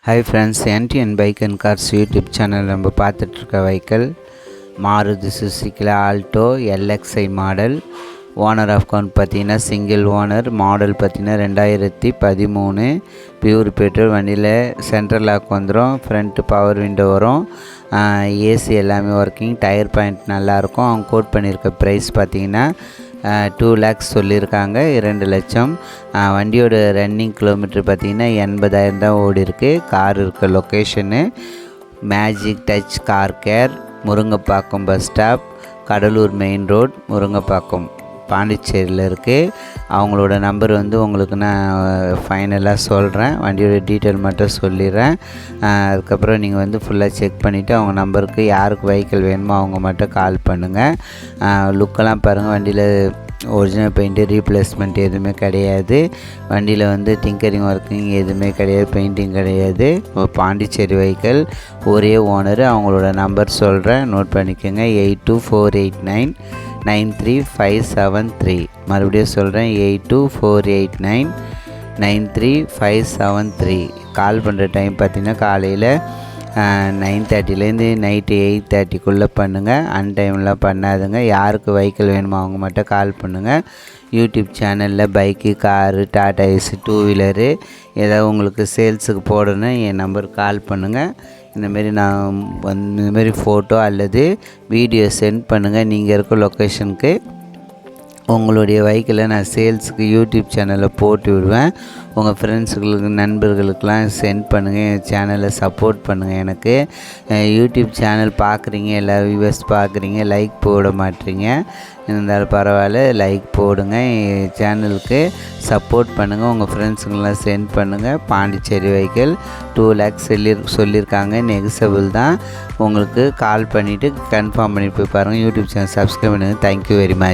Hi friends, NTN bike and cars YouTube channel நம்ம பார்த்துட்ருக்க vehicle Maruti சுசுக்கியில் Alto LXi model. Owner of count பார்த்தீங்கன்னா single owner. Model பார்த்தீங்கன்னா 2013 pure petrol. வண்டியில் central lock வந்துடும், front power window வரும், AC எல்லாமே ஒர்க்கிங், டயர் பாயிண்ட் நல்லாயிருக்கும். அவங்க கோட் பண்ணியிருக்க ப்ரைஸ் பார்த்தீங்கன்னா 2 lakhs சொல்லியிருக்காங்க, 2 லட்சம். வண்டியோட ரன்னிங் கிலோமீட்டர் பார்த்திங்கன்னா 80,000 தான் ஓடி இருக்குது. கார் இருக்க location magic touch car care, Murungapakkam bus stop, Cuddalore main road, Murungapakkam, பாண்டிச்சேரியில் இருக்குது. அவங்களோட நம்பர் உங்களுக்கு நான் ஃபைனலாக சொல்கிறேன். வண்டியோட டீட்டெயில் மட்டும் சொல்லிடுறேன். அதுக்கப்புறம் நீங்கள் ஃபுல்லாக செக் பண்ணிவிட்டு அவங்க நம்பருக்கு யாருக்கு வெஹிக்கிள் வேணுமோ அவங்க மட்டும் கால் பண்ணுங்கள். லுக்கெல்லாம் பாருங்கள். வண்டியில் ஒரிஜினல் பெயிண்ட்டு, ரீப்ளேஸ்மெண்ட் எதுவுமே கிடையாது. வண்டியில் டிங்கரிங் ஒர்க்கிங் எதுவுமே கிடையாது, பெயிண்டிங் கிடையாது. பாண்டிச்சேரி வெஹிக்கிள், ஒரே ஓனரு. அவங்களோட நம்பர் சொல்கிறேன், நோட் பண்ணிக்கோங்க. 8248993573. மறுபடியும் சொல்கிறேன், 8248993573. கால் பண்ணுற டைம் பார்த்திங்கன்னா காலையில் 9:30லேருந்து நைட்டு 8:30க்குள்ளே பண்ணுங்கள். அன்டைம்லாம் பண்ணாதுங்க. யாருக்கு வெஹிக்கிள் வேணுமோ அவங்க மட்டும் கால் பண்ணுங்கள். யூடியூப் சேனலில் bike, car, Tata AC, 2 wheeler ஏதாவது உங்களுக்கு சேல்ஸுக்கு போடணும், என் நம்பருக்கு கால் பண்ணுங்கள். இந்தமாரி நான் இந்தமாரி ஃபோட்டோ அல்லது வீடியோ சென்ட் பண்ணுங்கள். நீங்கள் இருக்க லொக்கேஷனுக்கு உங்களுடைய வெஹிக்கிளை நான் சேல்ஸுக்கு யூடியூப் சேனலில் போட்டு விடுவேன். உங்கள் ஃப்ரெண்ட்ஸுகளுக்கு, நண்பர்களுக்கெலாம் சென்ட் பண்ணுங்கள். என் சேனலை சப்போர்ட் பண்ணுங்கள். எனக்கு யூடியூப் சேனல் பார்க்குறீங்க, எல்லோரும் வியூவர்ஸ் பார்க்குறீங்க, லைக் போட மாட்டீங்க. இருந்தாலும் பரவாயில்ல, லைக் போடுங்க. என் சேனலுக்கு சப்போர்ட் பண்ணுங்கள். உங்கள் ஃப்ரெண்ட்ஸுங்கெலாம் சென்ட் பண்ணுங்கள். பாண்டிச்சேரி வெஹிக்கிள் 2 lakhs சொல்லியிருக்காங்க, நெகிசபிள் தான். உங்களுக்கு கால் பண்ணிவிட்டு கன்ஃபார்ம் பண்ணி போய் பாருங்கள். யூடியூப் சேனல் சப்ஸ்கிரைப் பண்ணுங்கள். Thank you very much.